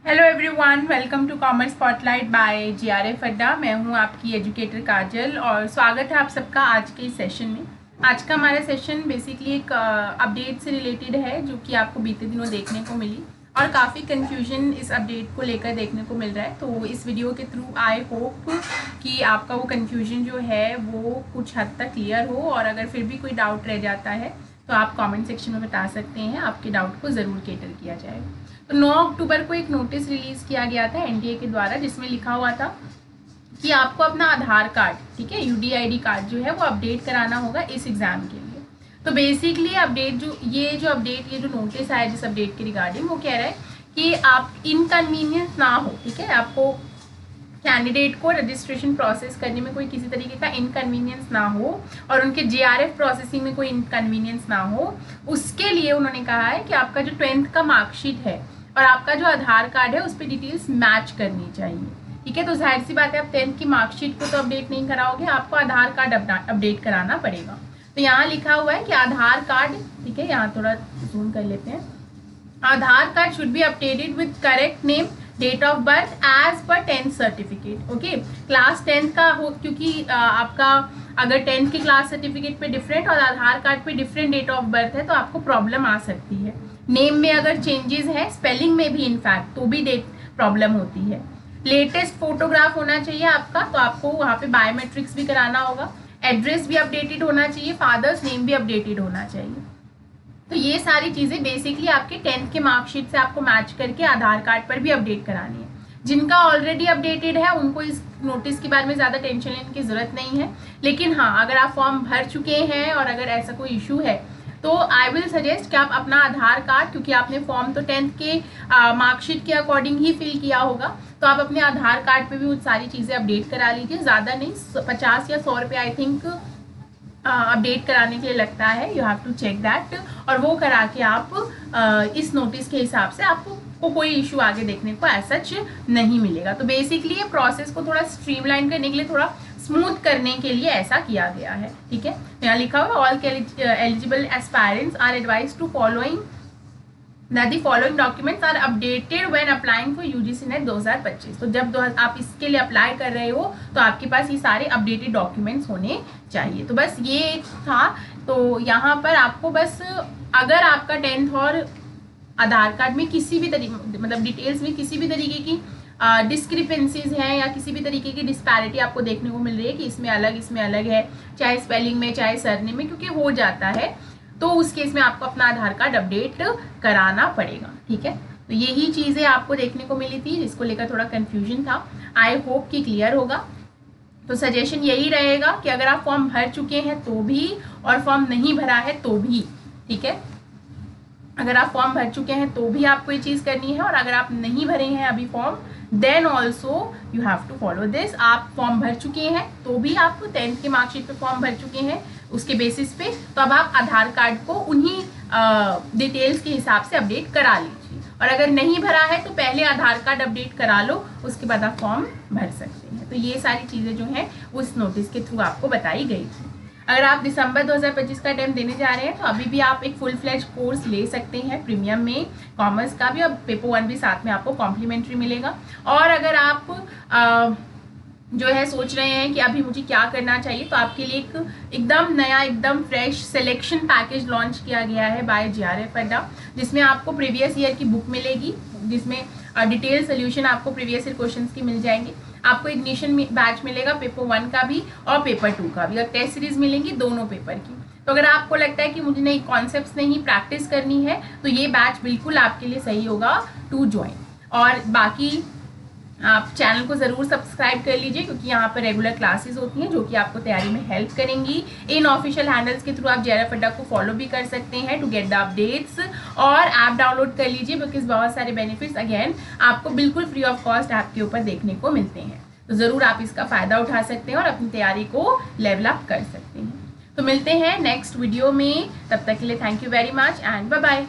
Hello everyone, welcome to commerce spotlight by GRF Adda. मैं हूं आपकी एजुकेटर काजल और स्वागत है आप सबका आज के इस सेशन में। आज का हमारा सेशन बेसिकली एक अपडेट से रिलेटेड है जो कि आपको बीते दिनों देखने को मिली और काफ़ी कन्फ्यूजन इस अपडेट को लेकर देखने को मिल रहा है। तो इस वीडियो के थ्रू आई होप कि आपका वो कन्फ्यूजन जो है वो कुछ हद तक क्लियर हो, और अगर फिर भी कोई डाउट रह जाता है तो आप कमेंट सेक्शन में बता सकते हैं, आपके डाउट को ज़रूर कैटर किया जाएगा। तो 9 अक्टूबर को एक नोटिस रिलीज़ किया गया था एनटीए के द्वारा, जिसमें लिखा हुआ था कि आपको अपना आधार कार्ड, ठीक है, यूडीआईडी कार्ड जो है वो अपडेट कराना होगा इस एग्ज़ाम के लिए। तो बेसिकली अपडेट ये जो नोटिस आया जिस अपडेट के रिगार्डिंग, वो कह रहा है कि आप इनकन्वीनियंस ना हो, ठीक है, आपको कैंडिडेट को रजिस्ट्रेशन प्रोसेस करने में कोई किसी तरीके का इनकन्वीनियंस ना हो और उनके जेआरएफ प्रोसेसिंग में कोई इनकन्वीनियंस ना हो, उसके लिए उन्होंने कहा है कि आपका जो 10th का मार्कशीट है और आपका जो आधार कार्ड है उस पर डिटेल्स मैच करनी चाहिए, ठीक है। तो जाहिर सी बात है, आप 10th की मार्कशीट को तो अपडेट नहीं कराओगे, आपको आधार कार्ड अपडेट कराना पड़ेगा। तो यहाँ लिखा हुआ है कि आधार कार्ड, ठीक है, यहाँ थोड़ा जूम कर लेते हैं, Aadhaar card should be updated with correct name, date of birth as per 10th certificate. Okay, class 10th का हो, क्योंकि आपका अगर 10th के क्लास सर्टिफिकेट पे डिफरेंट और आधार कार्ड पे डिफरेंट डेट ऑफ बर्थ है तो आपको प्रॉब्लम आ सकती है। नेम में अगर चेंजेस है, स्पेलिंग में भी इनफैक्ट, तो भी डेट प्रॉब्लम होती है। लेटेस्ट फोटोग्राफ होना चाहिए आपका, तो आपको वहाँ पे बायोमेट्रिक्स भी कराना होगा। एड्रेस भी अपडेटेड होना चाहिए, फादर्स नेम भी अपडेटेड होना चाहिए। तो ये सारी चीज़ें बेसिकली आपके 10th के मार्कशीट से आपको मैच करके आधार कार्ड पर भी अपडेट करानी है। जिनका ऑलरेडी अपडेटेड है उनको इस नोटिस के बारे में ज़्यादा टेंशन लेने की ज़रूरत नहीं है, लेकिन हाँ, अगर आप फॉर्म भर चुके हैं और अगर ऐसा कोई इशू है तो आई विल सजेस्ट कि आप अपना आधार कार्ड, क्योंकि आपने फॉर्म तो 10th के मार्कशीट के अकॉर्डिंग ही फिल किया होगा, तो आप अपने आधार कार्ड पे भी वो सारी चीज़ें अपडेट करा लीजिए। ज़्यादा नहीं, 50 या 100 रुपये आई थिंक अपडेट कराने के लिए लगता है, you have to check that, और वो करा के आप इस नोटिस के हिसाब से आपको कोई इशू आगे देखने को ऐसा नहीं मिलेगा। तो बेसिकली ये प्रोसेस को थोड़ा स्ट्रीमलाइन करने के लिए, थोड़ा स्मूथ करने के लिए ऐसा किया गया है, ठीक है। यहाँ लिखा हुआ all eligible aspirants are advise to following that the following documents are updated when applying for UGC NET 2025। तो जब आप इसके लिए अप्लाई कर रहे हो तो आपके पास ये सारे अपडेटेड डॉक्यूमेंट्स होने चाहिए। तो बस ये था। तो यहाँ पर आपको बस, अगर आपका 10th और आधार कार्ड में किसी भी तरीके, मतलब डिटेल्स में किसी भी तरीके की डिस्क्रिपेंसीज हैं या किसी भी तरीके की डिस्पैरिटी आपको देखने को मिल रही है कि इसमें अलग है, चाहे स्पेलिंग में चाहे सरनेम में, क्योंकि हो जाता है, तो उस केस में आपको अपना आधार कार्ड अपडेट कराना पड़ेगा, ठीक है। तो यही चीज़ें आपको देखने को मिली थी जिसको लेकर थोड़ा कंफ्यूजन था। आई होप कि क्लियर होगा। तो सजेशन यही रहेगा कि अगर आप फॉर्म भर चुके हैं तो भी और फॉर्म नहीं भरा है तो भी, ठीक है, अगर आप फॉर्म भर चुके हैं तो भी आपको ये चीज़ करनी है, और अगर आप नहीं भरे हैं अभी form, then also you have to follow this. आप फॉर्म भर चुके हैं तो भी, आप 10th के मार्कशीट पे फॉर्म भर चुके हैं उसके बेसिस पे, तो अब आप आधार कार्ड को उन्हीं डिटेल्स के हिसाब से अपडेट करा लीजिए, और अगर नहीं भरा है तो पहले आधार कार्ड अपडेट करा लो, उसके बाद आप फॉर्म भर सकते हैं। तो ये सारी चीज़ें जो हैं उस नोटिस के थ्रू आपको बताई गई थी। अगर आप दिसंबर 2025 का अटेम्प्ट देने जा रहे हैं तो अभी भी आप एक फुल फ्लेज कोर्स ले सकते हैं प्रीमियम में, कॉमर्स का भी, और पेपर 1 भी साथ में आपको कॉम्प्लीमेंट्री मिलेगा। और अगर आप जो है सोच रहे हैं कि अभी मुझे क्या करना चाहिए, तो आपके लिए एकदम नया, एकदम फ्रेश सिलेक्शन पैकेज लॉन्च किया गया है बाय जीआरएफ अड्डा, जिसमें आपको प्रीवियस ईयर की बुक मिलेगी, जिसमें डिटेल सोल्यूशन आपको प्रीवियस ईयर क्वेश्चंस की मिल जाएंगे। आपको इग्निशन बैच मिलेगा पेपर 1 का भी और पेपर 2 का भी, और टेस्ट सीरीज मिलेंगी दोनों पेपर की। तो अगर आपको लगता है कि मुझे नई कॉन्सेप्ट्स नहीं प्रैक्टिस करनी है तो ये बैच बिल्कुल आपके लिए सही होगा टू ज्वाइन। और बाकी आप चैनल को ज़रूर सब्सक्राइब कर लीजिए, क्योंकि यहाँ पर रेगुलर क्लासेस होती हैं जो कि आपको तैयारी में हेल्प करेंगी। इन ऑफिशियल हैंडल्स के थ्रू आप जीआरएफ अड्डा को फॉलो भी कर सकते हैं टू गेट द अपडेट्स, और ऐप डाउनलोड कर लीजिए, बिकॉज बहुत सारे बेनिफिट्स अगेन आपको बिल्कुल फ्री ऑफ कॉस्ट ऐप के ऊपर देखने को मिलते हैं। तो ज़रूर आप इसका फ़ायदा उठा सकते हैं और अपनी तैयारी को लेवल अप कर सकते हैं। तो मिलते हैं नेक्स्ट वीडियो में, तब तक के लिए thank you very much and bye bye.